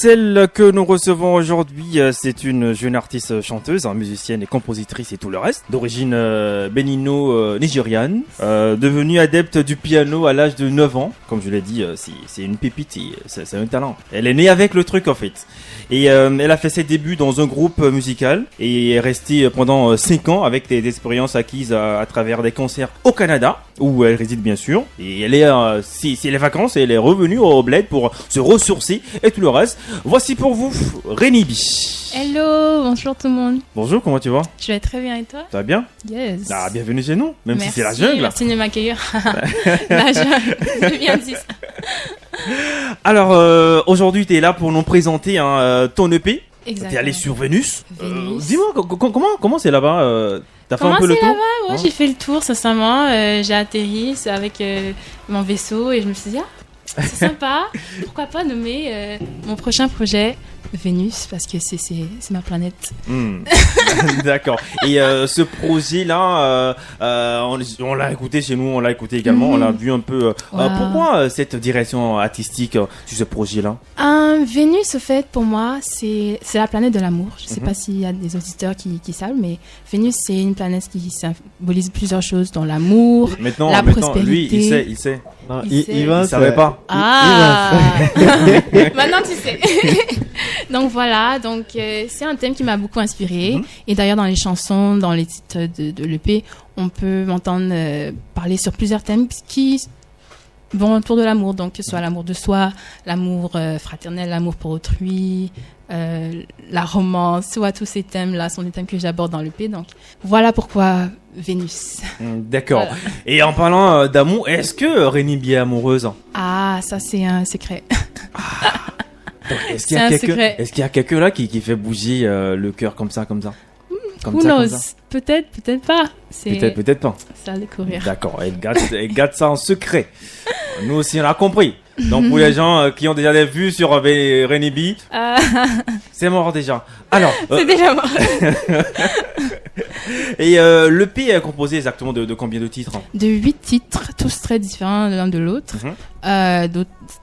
Celle que nous recevons aujourd'hui, c'est une jeune artiste chanteuse, musicienne et compositrice et tout le reste, d'origine bénino-nigériane, devenue adepte du piano à l'âge de 9 ans. Comme je l'ai dit, c'est une pépite, c'est un talent. Elle est née avec le truc en fait. Et elle a fait ses débuts dans un groupe musical et est restée pendant 5 ans avec des expériences acquises à travers des concerts au Canada, où elle réside bien sûr. Et elle est, c'est les vacances et elle est revenue au bled pour se ressourcer et tout le reste. Voici pour vous Reniby. Hello, bonjour tout le monde. Bonjour, comment tu vas? Je vais très bien et toi? Ça va bien? Yes. Ah, bienvenue chez nous, même merci, si c'est la jungle. Merci de m'accueillir. La jungle, j'ai bien dit ça. Alors, aujourd'hui, tu es là pour nous présenter ton EP. Exactement. Tu es allé sur Vénus. Vénus. Dis-moi, comment c'est là-bas T'as fait Comment un peu le c'est tour? là-bas? Ouais, j'ai fait le tour, sincèrement. J'ai atterri avec mon vaisseau et je me suis dit, c'est sympa. Pourquoi pas nommer mon prochain projet Vénus, parce que c'est ma planète. D'accord. Et ce projet-là, on l'a écouté chez nous, on l'a écouté également, on l'a vu un peu. Wow. Pourquoi cette direction artistique sur ce projet-là? Vénus, au fait, pour moi, c'est la planète de l'amour. Je ne sais pas s'il y a des auditeurs qui savent, mais Vénus, c'est une planète qui symbolise plusieurs choses, dont l'amour, la prospérité. Lui, il sait. Non, Il savait pas. Maintenant tu sais. Donc voilà, c'est un thème qui m'a beaucoup inspirée. Et d'ailleurs dans les chansons, dans les titres de l'EP, on peut m'entendre parler sur plusieurs thèmes qui vont autour de l'amour. Donc que ce soit l'amour de soi, l'amour fraternel, l'amour pour autrui, la romance, soit tous ces thèmes-là sont des thèmes que j'aborde dans l'EP. Donc voilà pourquoi Vénus. D'accord. Voilà. Et en parlant d'amour, est-ce que Reniby est amoureuse? Ah, ça c'est un secret. Est-ce qu'il y a quelqu'un là qui fait bouger le cœur comme ça? Who knows? Peut-être pas. Peut-être pas. C'est à découvrir. D'accord, elle garde ça en secret. Nous aussi, on a compris. Donc, pour les gens qui ont déjà des vues sur Reniby, c'est mort déjà. Alors, c'est déjà mort. Et l'EP est composé exactement de combien de titres? De 8 titres, tous très différents l'un de l'autre.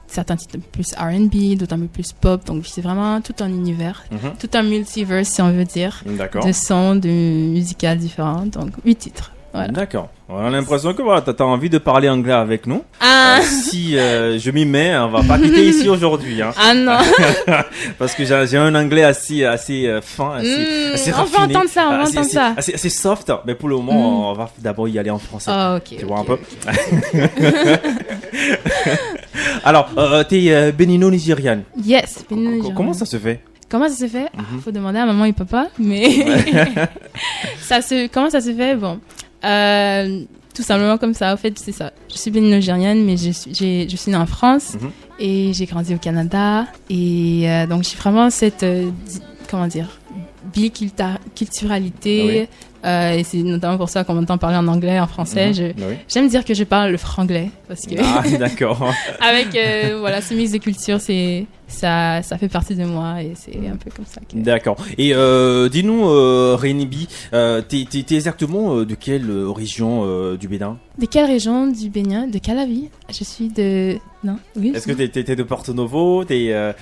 Certains titres plus R&B, d'autres un peu plus pop. Donc, c'est vraiment tout un univers, tout un multiverse, si on veut dire. D'accord. De sons, de musicales différents. Donc, 8 titres. Voilà. D'accord. On a l'impression que t'as envie de parler anglais avec nous. Si je m'y mets, on va pas quitter ici aujourd'hui. Ah non. Parce que j'ai un anglais assez fin, assez raffiné. On va entendre ça, assez soft. Mais pour le moment, on va d'abord y aller en français. Oh, ok. Tu vois un peu. Alors, t'es bénino-nigériane. Yes, bénino-nigériane. Comment ça se fait? Comment ça se fait? Faut demander à maman et papa, mais comment ça se fait? Bon, tout simplement comme ça. En fait, c'est ça. Je suis bénino-nigériane, mais je suis née en France et j'ai grandi au Canada et donc j'ai vraiment cette biculturalité. Et c'est notamment pour ça qu'on m'entend parler en anglais, en français. J'aime dire que je parle le franglais parce que d'accord. avec ce mix de culture, ça fait partie de moi et c'est un peu comme ça. D'accord. Et dis-nous, Reniby, t'es exactement de quelle région du Bénin? De quelle région du Bénin? De Calavi. Je suis de... Non? Oui. Est-ce que t'es de Porto Novo? T'es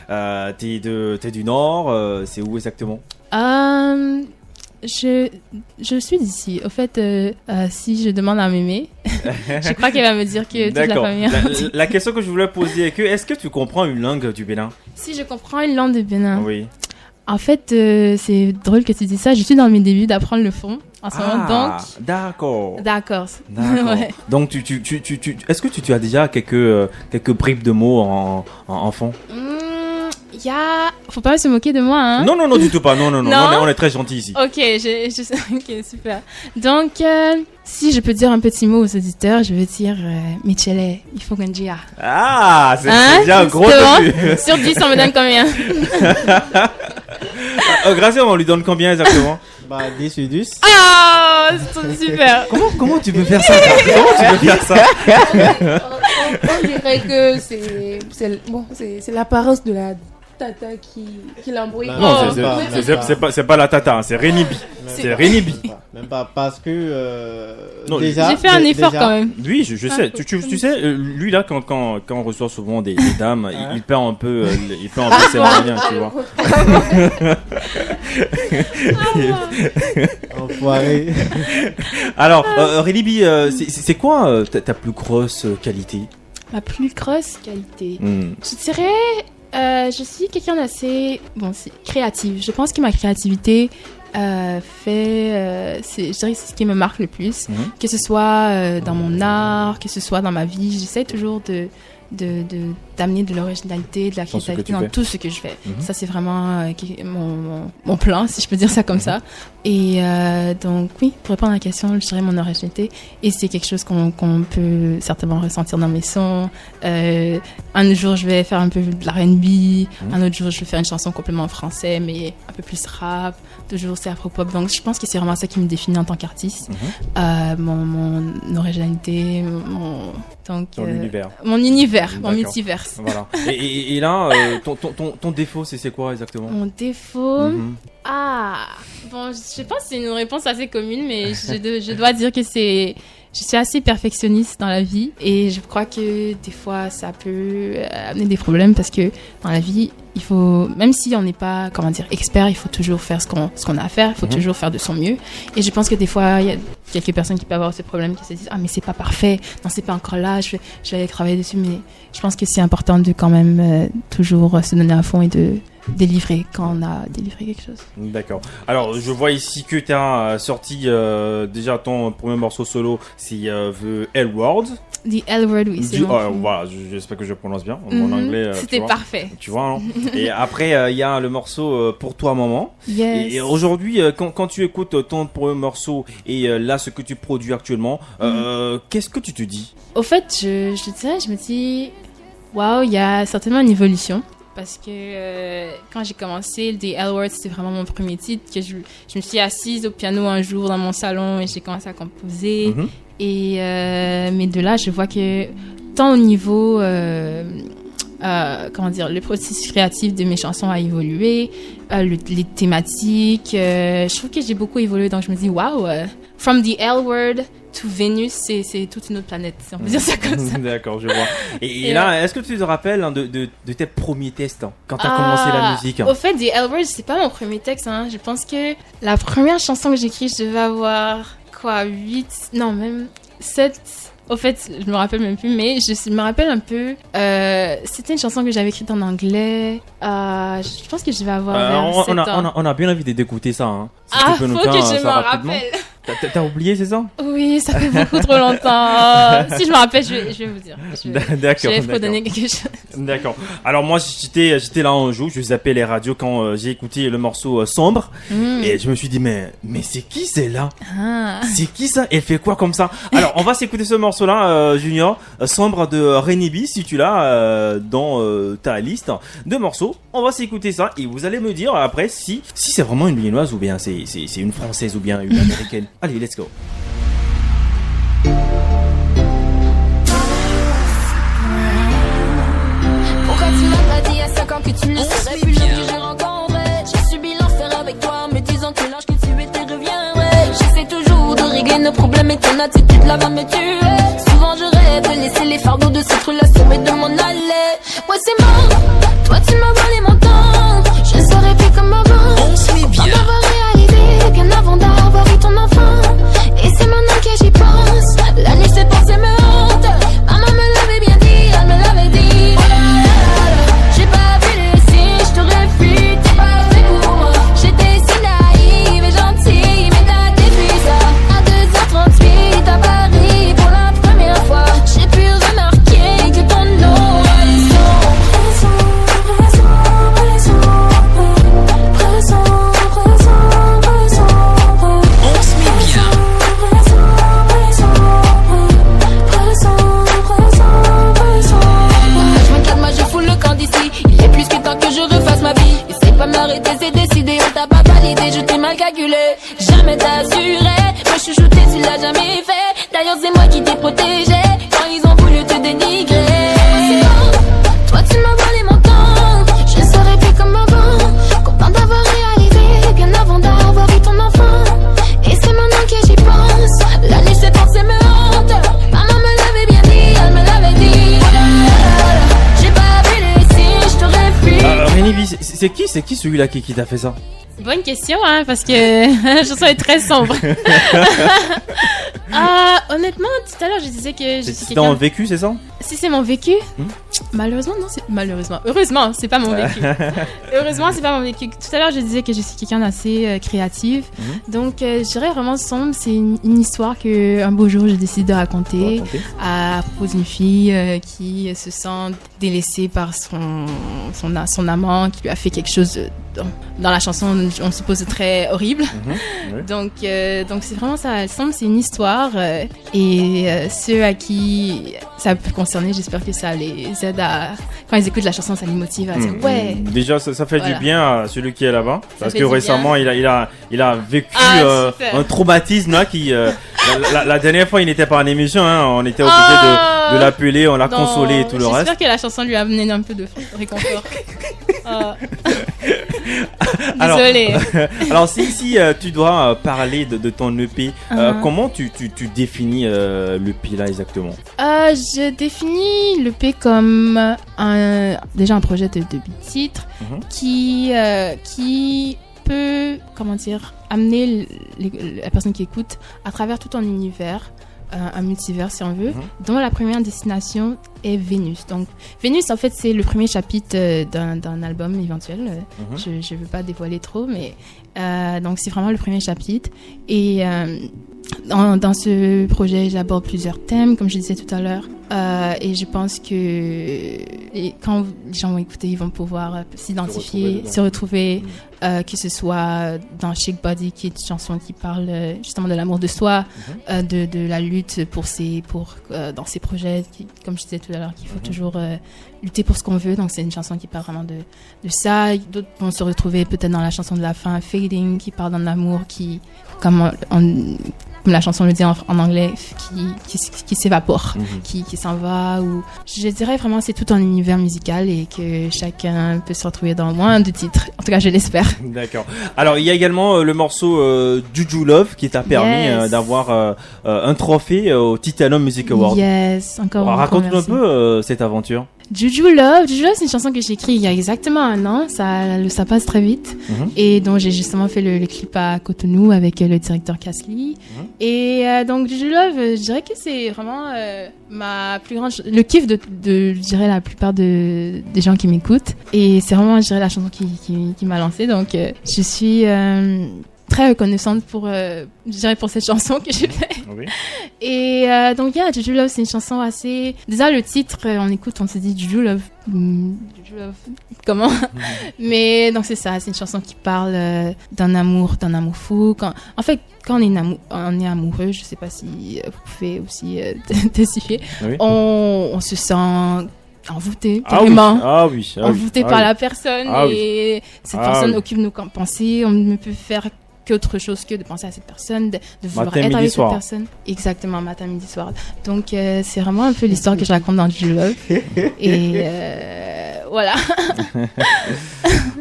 du Nord? C'est où exactement? Je suis d'ici. Au fait, si je demande à Mémé, je crois qu'elle va me dire que toute la famille... La question que je voulais poser est que, est-ce que tu comprends une langue du Bénin? Si je comprends une langue du Bénin? Oui. En fait, c'est drôle que tu dis ça. Je suis dans mes débuts d'apprendre le fond en ce moment, donc... D'accord. Ouais. Donc, est-ce que tu as déjà quelques bribes de mots en fond? Faut pas se moquer de moi, hein? Non, du tout pas. Non. On est très gentils ici. Ok, ok, super. Donc, si je peux dire un petit mot aux auditeurs, je veux dire Michele, il faut qu'on dise. Ah, c'est déjà un gros début. Sur 10, on me donne combien? Grâce, on lui donne combien exactement? 10 sur 10. Ah, c'est super. Comment tu peux faire ça? On dirait que c'est l'apparence de la Tata qui l'embrouille. Non, c'est pas la Tata, hein, c'est Renibi. C'est Renibi. Même pas parce que Non, déjà. J'ai fait un effort quand même. Oui, je sais. Tu sais, lui là, quand on reçoit souvent des dames, il perd un peu, ses moyens, tu vois. Enfoiré. Alors, Renibi, c'est quoi ta plus grosse qualité? Ma plus grosse qualité, je dirais, je suis quelqu'un d'assez, créative. Je pense que ma créativité je dirais c'est ce qui me marque le plus, que ce soit dans mon art, que ce soit dans ma vie. J'essaie toujours d'amener de l'originalité, de la créativité dans tout ce que je fais. Ça, c'est vraiment mon plan, si je peux dire ça comme ça. Et donc, oui, pour répondre à la question, je dirais mon originalité. Et c'est quelque chose qu'on peut certainement ressentir dans mes sons. Un jour, je vais faire un peu de R&B. Un autre jour, je vais faire une chanson complètement en français, mais un peu plus rap. Toujours, c'est afro-pop. Donc, je pense que c'est vraiment ça qui me définit en tant qu'artiste. Mon originalité, ton univers. Mon univers, mon multivers. Voilà. Et là, ton défaut, c'est quoi exactement? Mon défaut, je pense que c'est une réponse assez commune, mais je dois dire que je suis assez perfectionniste dans la vie et je crois que des fois ça peut amener des problèmes parce que dans la vie, il faut, même si on n'est pas, expert, il faut toujours faire ce qu'on a à faire, il faut toujours faire de son mieux. Et je pense que des fois, il y a quelques personnes qui peuvent avoir ce problème, qui se disent, mais c'est pas parfait, non, c'est pas encore là, je vais aller travailler dessus. Mais je pense que c'est important de quand même toujours se donner à fond et de délivrer quand on a délivré quelque chose. D'accord. Alors, je vois ici que tu as sorti déjà ton premier morceau solo, c'est The L Word. The L Word, oui, c'est bon. Voilà, j'espère que je prononce bien. Mon anglais, c'était parfait. Tu vois, non? Et après, il y a le morceau Pour toi, maman. Yes. Et aujourd'hui, quand tu écoutes ton premier morceau et là, ce que tu produis actuellement, qu'est-ce que tu te dis? Au fait, je me dis, waouh, il y a certainement une évolution. Parce que quand j'ai commencé, The L Word, c'était vraiment mon premier titre. Que je me suis assise au piano un jour dans mon salon et j'ai commencé à composer. Et mais de là, je vois que tant au niveau, le processus créatif de mes chansons a évolué, les thématiques. Je trouve que j'ai beaucoup évolué, donc je me dis, waouh, from the L Word to Venus, c'est toute une autre planète, si on peut dire ça comme ça. D'accord, je vois. Et là, est-ce que tu te rappelles de tes premiers tests quand tu as commencé la musique? Au fait, The L Word, c'est pas mon premier texte. Je pense que la première chanson que j'ai écrite, je devais avoir 7. Au fait, je me rappelle même plus, mais je me rappelle un peu. C'était une chanson que j'avais écrite en anglais. Je pense que je vais avoir vers 7 ans. On a bien envie d'écouter ça. Si tu peux nous faire que je m'en rappelle. T'as oublié, c'est ça? Oui, ça fait beaucoup trop longtemps. Si je me rappelle, je vais vous dire. D'accord. Je vais vous donner quelque chose. D'accord. Alors moi, j'étais là en joue, je zappais les radios quand j'ai écouté le morceau Sombre. Et je me suis dit, mais c'est qui celle-là? C'est qui ça? Elle fait quoi comme ça? Alors, on va s'écouter ce morceau-là, Junior. Sombre de Renibi, si tu l'as dans ta liste de morceaux. On va s'écouter ça et vous allez me dire après si c'est vraiment une Viennoise ou bien c'est une Française ou bien une Américaine. Allez, let's go. Pourquoi tu m'as pas dit à 5 ans que tu ne serais plus l'homme que je rencontrais? J'ai subi l'enfer avec toi, me disant que l'ange que tu étais reviendrait. J'essaie toujours de régler nos problèmes et ton attitude là va me tuer. Souvent je rêve de laisser les fardeaux de cette relation et de m'en aller. Ouais, c'est mort, toi tu m'as volé mon temps. Je ne serai plus comme avant. On se met bien. On avoir réalisé bien avant d'avoir eu ton enfant. Et c'est maintenant que j'y pense. La nuit s'est passée me hante. Maman me l'avait bien dit, elle me l'avait dit. J'ai pas vu les signes, je t'aurais fui, t'es pas fait pour moi. J'étais si naïve et gentille, mais t'as détruit ça. À 2h38 à Paris pour la première fois, j'ai pu remarquer que ton nom est il est plus que temps que je refasse ma vie. Essaye pas m'arrêter, c'est décidé. On t'a pas validé, je t'ai mal calculé. Jamais t'as assuré, me chouchouter, tu l'as jamais fait. D'ailleurs c'est moi qui t'ai protégé quand ils ont voulu te dénigrer. Toi tu m'as volé mon temps, je ne serai plus c'est qui celui-là qui t'a fait ça? Bonne question, hein, parce que la chanson est très sombre. Honnêtement, tout à l'heure, je disais que je suis C'est quelqu'un... ton vécu, c'est ça? Si c'est mon vécu, malheureusement, non, heureusement, c'est pas mon vécu. Heureusement, c'est pas mon vécu. Tout à l'heure, je disais que je suis quelqu'un d'assez créative. Donc, je dirais vraiment sombre, c'est une histoire qu'un beau jour, je décide de raconter à propos d'une fille qui se sent délaissée par son amant, qui lui a fait quelque chose dans la chanson, on suppose très horrible. Oui. Donc c'est vraiment ça, sombre, c'est une histoire et ceux à qui ça peut concerner, j'espère que ça les aide à, quand ils écoutent la chanson, ça les motive à dire ouais. Déjà, ça fait Voilà. du bien à celui qui est là-bas, parce fait que du récemment, il a vécu super. un traumatisme là qui la dernière fois, il n'était pas en émission, hein, on était obligé de l'appeler, on l'a Non, consolé et tout le reste. J'espère que la chanson lui a amené un peu de réconfort. Alors, Désolée. Alors si tu dois parler de ton EP, comment tu définis l'EP là exactement? Je définis l'EP comme déjà un projet de titre qui peut, comment dire, amener la personne qui écoute à travers tout un univers, un multivers si on veut, dont la première destination est Vénus. Donc Vénus, en fait, c'est le premier chapitre d'un album éventuel. Je ne veux pas dévoiler trop, mais donc c'est vraiment le premier chapitre. Et dans ce projet, j'aborde plusieurs thèmes, comme je disais tout à l'heure. Et je pense que quand les gens vont écouter, ils vont pouvoir s'identifier, se retrouver, que ce soit dans Shake Body, qui est une chanson qui parle justement de l'amour de soi, de la lutte dans ces projets, comme je disais tout à l'heure, qu'il faut toujours lutter pour ce qu'on veut. Donc c'est une chanson qui parle vraiment de ça. D'autres vont se retrouver peut-être dans la chanson de la fin, Fading, qui parle d'un amour qui, comme la chanson le dit en anglais, qui s'évapore, qui s'en va. Ou je dirais vraiment c'est tout un univers musical et que chacun peut se retrouver dans moins de titres. En tout cas, je l'espère. D'accord. Alors il y a également le morceau Juju Love qui t'a permis d'avoir un trophée au Titanium Music Award. Yes, encore. Raconte-nous un peu cette aventure. Juju Love, c'est une chanson que j'ai écrite il y a exactement 1 an. Ça passe très vite. Et donc j'ai justement fait le clip à Cotonou avec le directeur Kasli. Et donc Juju Love, je dirais que c'est vraiment ma plus grande le kiff de je dirais la plupart des gens qui m'écoutent. Et c'est vraiment, je dirais, la chanson qui m'a lancée. Donc je suis très reconnaissante pour cette chanson que j'ai faite. Oui. Et donc Juju Love, c'est une chanson assez... Déjà le titre, on écoute, on se dit Juju Love. Juju Love, comment? Mais donc c'est ça, c'est une chanson qui parle d'un amour fou. Quand on est amoureux, je sais pas si vous pouvez aussi testifier, on se sent envoûté, carrément. Envoûté par la personne et cette personne occupe nos pensées. On ne peut faire qu'autre chose que de penser à cette personne, de vouloir être avec cette personne. Exactement, matin, midi, soir. Donc c'est vraiment un peu l'histoire que je raconte dans Juju Love. Et voilà.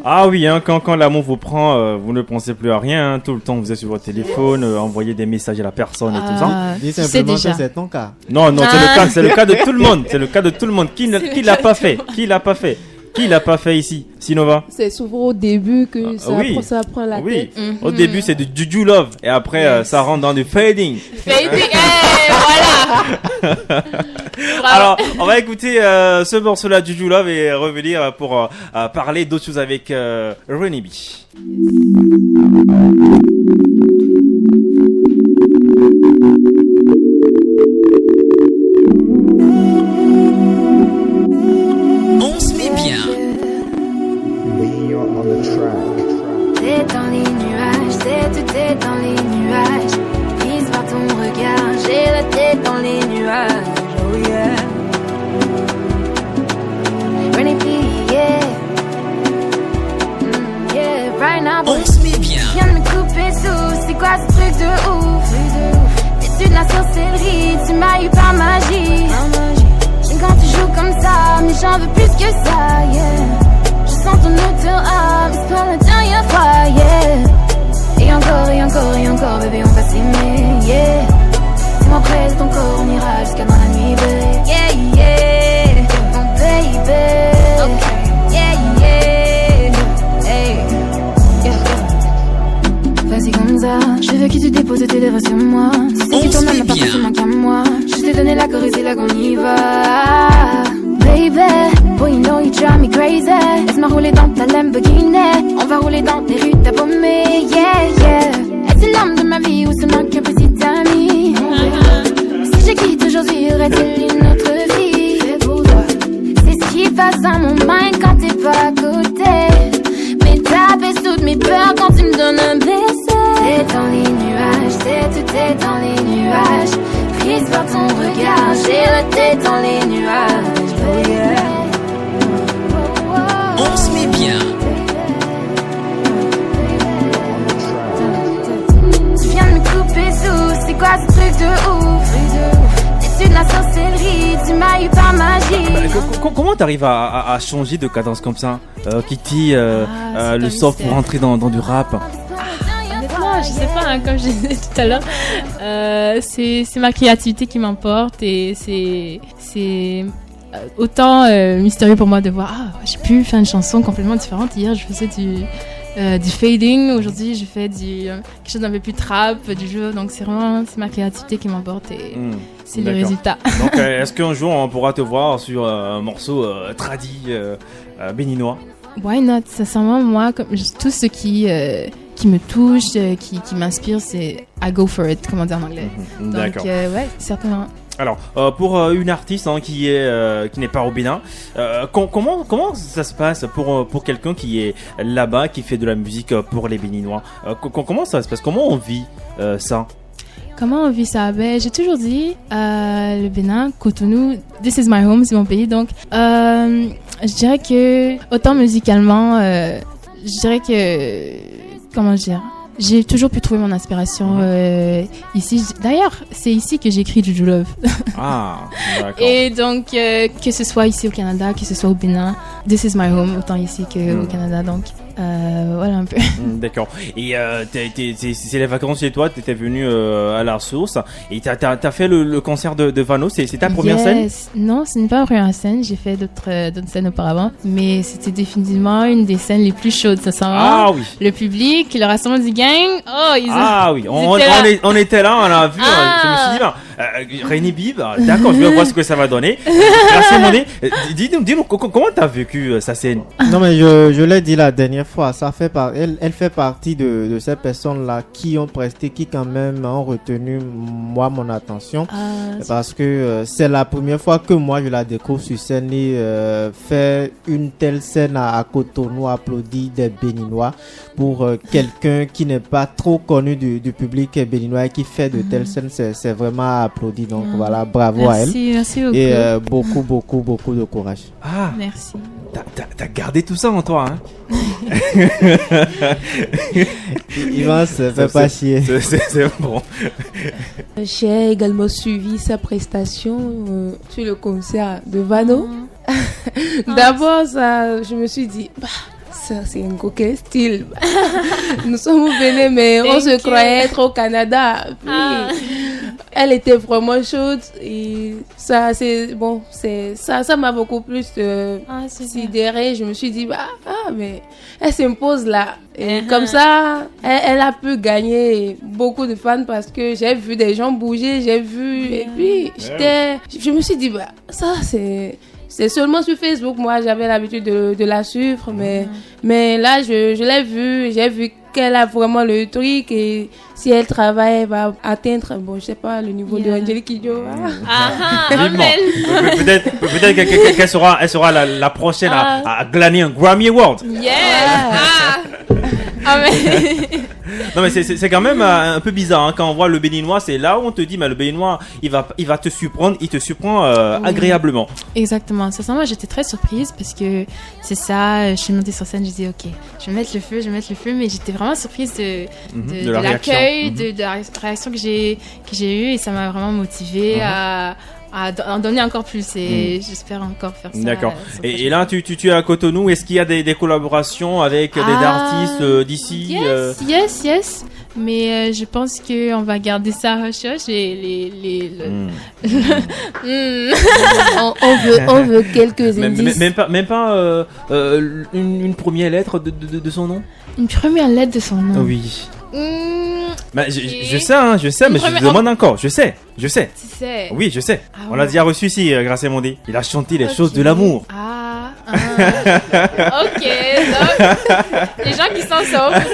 Ah oui, hein, quand l'amour vous prend, vous ne pensez plus à rien. Hein, tout le temps, vous êtes sur votre téléphone, envoyez des messages à la personne et tout ça. Dis simplement que c'est ton cas. Non, c'est le cas de tout le monde. C'est le cas de tout le monde. Qui l'a pas fait? Qui l'a pas fait? Qui l'a pas fait ici? Sinova? C'est souvent au début que ça prend la tête. Au début, c'est du Juju Love. Et après, ça rentre dans du Fading. Fading, voilà. Alors, on va écouter ce morceau-là, Juju Love, et revenir pour parler d'autres choses avec Rennie B. T'es dans les nuages, tout est dans les nuages. Prise par ton regard, j'ai la tête dans les nuages. Oh yeah. Rennie B, yeah. Yeah, right now, boy. On se met bien. Viens de me couper sous, c'est quoi ce truc de ouf? T'es de la sorcellerie, tu m'as eu par magie. J'aime quand tu joues comme ça, mais j'en veux plus que ça, yeah. Je sens ton odeur, c'est pas la dernière fois, yeah. Et encore, bébé, on va s'aimer, yeah. Dis-moi près de ton corps, on ira jusqu'à dans la nuit, baby. Yeah, yeah. Mon baby. Okay. Yeah, yeah. Corée, c'est là qu'on y va. Baby, boy, you know you drive me crazy. Laisse-moi rouler dans ta Lamborghini. On va rouler dans les rues, t'as paumé, yeah, yeah. Est-ce l'homme de ma vie ou seulement qu'un petit ami? Si je quitte aujourd'hui, y aurait-il une autre vie? C'est ce qui passe dans mon mind quand t'es pas à côté. Mais t'abaisses toutes mes peurs quand tu me donnes un baiser. T'es dans les nuages, tout est dans les nuages. Prise par ton regard, j'ai la tête dans les nuages. Oh yeah. On se met bien. Tu viens de me couper sous, c'est quoi ce truc de ouf? T'es de la sorcellerie, tu m'as eu par magie. Comment t'arrives à changer de cadence comme ça, Kitty, le sort pour rentrer dans du rap? Honnêtement, je sais pas, hein, comme je disais tout à l'heure, c'est ma créativité qui m'emporte et c'est autant mystérieux pour moi de voir, j'ai pu faire une chanson complètement différente. Hier, je faisais du fading, aujourd'hui je fais quelque chose d'un peu plus trap, du jeu, donc c'est ma créativité qui m'emporte et c'est le résultat. Donc est-ce qu'un jour on pourra te voir sur un morceau tradi béninois? Why not? Sincèrement, moi, tout ce qui me touche, qui m'inspire, c'est I go for it, comme on dit en anglais. D'accord. Donc ouais, certainement. Alors, pour une artiste qui n'est pas au Bénin, comment ça se passe pour quelqu'un qui est là-bas, qui fait de la musique pour les Béninois? Comment ça se passe? Comment on vit ça? Comment on vit ça? Ben, j'ai toujours dit, le Bénin, Cotonou, this is my home, c'est mon pays. Donc, je dirais que, autant musicalement, je dirais que, comment dire, j'ai toujours pu trouver mon inspiration ici. D'ailleurs, c'est ici que j'écris Juju Love. Ah, d'accord. Et donc, que ce soit ici au Canada, que ce soit au Bénin, this is my home, autant ici qu'au Canada. Donc, voilà un peu. D'accord. Et c'est les vacances chez toi, tu étais venu à la source et t'as fait le concert de Vano, c'est ta première scène? Non, ce n'est pas ma première scène, j'ai fait d'autres scènes auparavant, mais c'était définitivement une des scènes les plus chaudes, ça sent. Ah oui. Le public, le rassemblement du gang, oui, on était là, on a vu, je me suis dit, Rémi Bib, d'accord, je vais voir ce que ça va donner. Dis-nous, comment t'as vécu sa scène? Non mais je l'ai dit la dernière fois, elle fait partie de ces personnes-là qui ont presté, qui quand même ont retenu mon attention, parce que c'est la première fois que moi je la découvre sur scène et faire une telle scène à Cotonou, applaudir des Béninois pour quelqu'un qui n'est pas trop connu du public béninois et qui fait de telles scènes, c'est vraiment applaudi. Donc voilà, bravo à elle. Merci beaucoup. Et beaucoup de courage. Ah, merci. T'as gardé tout ça en toi, hein? Yvan se fait pas chier. C'est bon. J'ai également suivi sa prestation sur le concert de Vano. D'abord, je me suis dit, ça c'est un coquin style. Nous sommes au Bénin, mais on se croyait être au Canada. Puis, elle était vraiment chaude et ça m'a beaucoup plus sidérée. Je me suis dit mais elle s'impose là et comme ça elle a pu gagner beaucoup de fans parce que j'ai vu des gens bouger, et puis je me suis dit ça c'est seulement sur Facebook. Moi, j'avais l'habitude de la suivre, mais là, je l'ai vue. J'ai vu qu'elle a vraiment le truc et si elle travaille, elle va atteindre, je sais pas, le niveau de Angélique Kidjo. Peut-être qu'elle sera la prochaine à glaner un Grammy Award. Non mais c'est quand même un peu bizarre hein, quand on voit le Béninois, c'est là où on te dit mais le Béninois il va te surprendre, il te surprend agréablement. Exactement, sincèrement j'étais très surprise parce que c'est ça, je suis montée sur scène, je dis ok, je vais mettre le feu, mais j'étais vraiment surprise de l'accueil, de la réaction que j'ai eue et ça m'a vraiment motivée à en donner encore plus et j'espère encore faire ça. D'accord. Et là, tu es à Cotonou. Est-ce qu'il y a des collaborations avec des artistes d'ici? Yes. Mais je pense qu'on va garder ça hush et on veut quelques indices. Même pas une première lettre de son nom? Une première lettre de son nom? Oui. Bah, je sais, mais je te demande encore. Je sais. Tu sais. Oui, je sais. Ah On ouais. l'a déjà reçu ici, Grâce et Mondé. Il a chanté les choses de l'amour. Ok, donc les gens qui s'en sortent,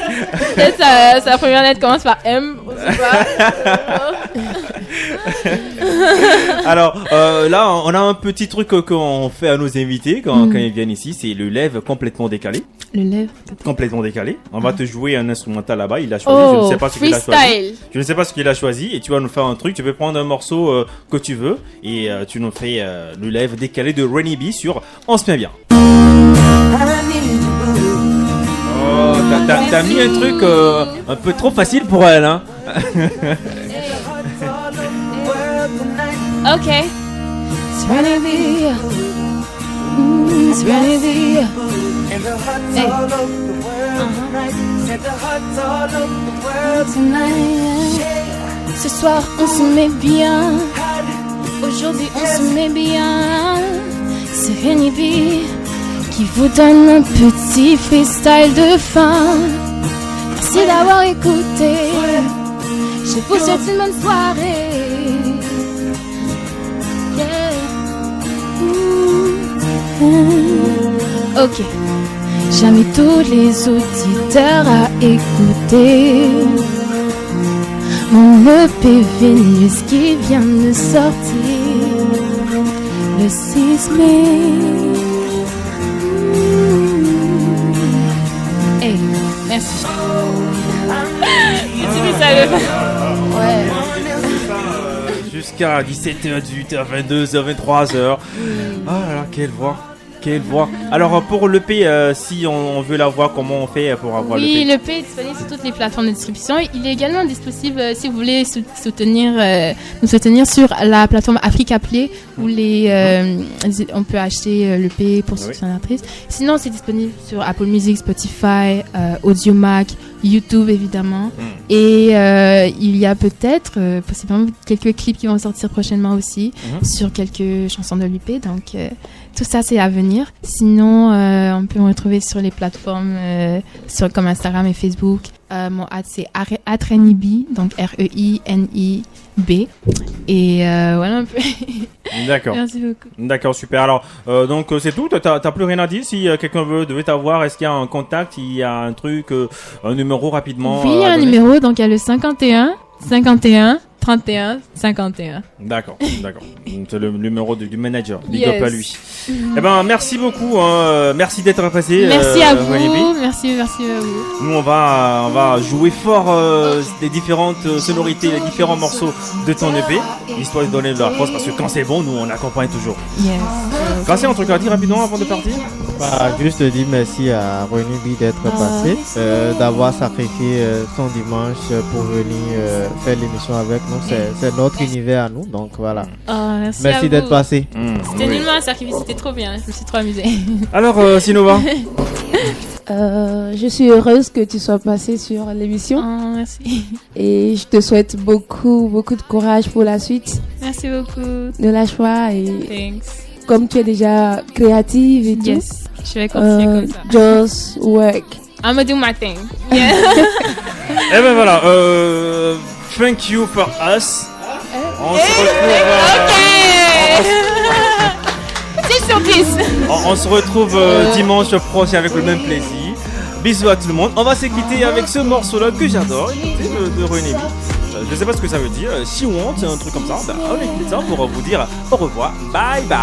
peut-être sa première lettre commence par M, on sait pas. Alors là, on a un petit truc qu'on fait à nos invités quand ils viennent ici, c'est le lève complètement décalé. Le lèvre. Complètement décalé. On va te jouer un instrumental là-bas. Il a choisi. Je ne sais pas ce qu'il a choisi. Freestyle. Je ne sais pas ce qu'il a choisi et tu vas nous faire un truc. Tu peux prendre un morceau que tu veux et tu nous fais le lève décalé de Rainy B sur On se met bien. Oh, t'as mis un truc un peu trop facile pour elle, hein. Ok. Serenity. Serenity. Hey. Ce soir on se met bien. Aujourd'hui on se met bien. Serenity qui vous donne un petit freestyle de fin. Merci d'avoir écouté. Je vous souhaite une bonne soirée. Ok, j'invite tous les auditeurs à écouter mon EP Vénus qui vient de sortir le 6 mai. Hey, merci. Utilise ça le. Ouais. Jusqu'à 17h, 18h, 22h, 23h. Ah là là, quelle voix. Quelle voix. Alors pour l'EP, si on veut la voir, comment on fait pour avoir l'EP? Oui, l'EP est disponible sur toutes les plateformes de distribution. Il est également disponible si vous voulez nous soutenir sur la plateforme Africa Play où on peut acheter l'EP pour soutenir l'artiste. Sinon, c'est disponible sur Apple Music, Spotify, Audiomack, YouTube évidemment. Et il y a peut-être possiblement quelques clips qui vont sortir prochainement aussi sur quelques chansons de l'EP. Donc tout ça, c'est à venir. Sinon, on peut me retrouver sur les plateformes comme Instagram et Facebook. Mon ad, c'est @ReniB, donc REINIB. Et voilà un peu. D'accord. Merci beaucoup. D'accord, super. Alors, donc c'est tout. T'as plus rien à dire. Si quelqu'un devait t'avoir, est-ce qu'il y a un contact, il y a un truc, un numéro rapidement? Oui, il y a un numéro. Donc il y a le 51 51 31 51. D'accord. C'est le numéro du manager. Big up à lui. Eh ben, merci beaucoup. Merci d'être passé. Merci à vous. Merci à vous. Nous, on va jouer fort les différentes sonorités, les différents morceaux de ton EP, histoire de donner de la force, parce que quand c'est bon, nous, on accompagne toujours. Yes. Grâce, un truc à dire rapidement avant de partir? Juste dire merci à Rainy B d'être passé, d'avoir sacrifié son dimanche pour venir faire l'émission avec nous. C'est notre univers à nous, donc voilà. Merci d'être passé. C'était nullement un sacrifice, c'était trop bien. Je me suis trop amusée. Alors, Sinova? Je suis heureuse que tu sois passé sur l'émission. Merci. Et je te souhaite beaucoup de courage pour la suite. Merci beaucoup. Ne lâche pas et Thanks. comme tu es déjà créative et tout, je vais continuer comme ça. Just work. I'm gonna do my thing. Yeah. Eh ben voilà. Thank you for us. On se retrouve. C'est surprise. On se retrouve dimanche prochain avec le même plaisir. Bisous à tout le monde. On va se quitter avec ce morceau-là que j'adore, de Rainy B. Je sais pas ce que ça veut dire. Si on c'est un truc comme ça. On écoute ça pour vous dire au revoir. Bye bye.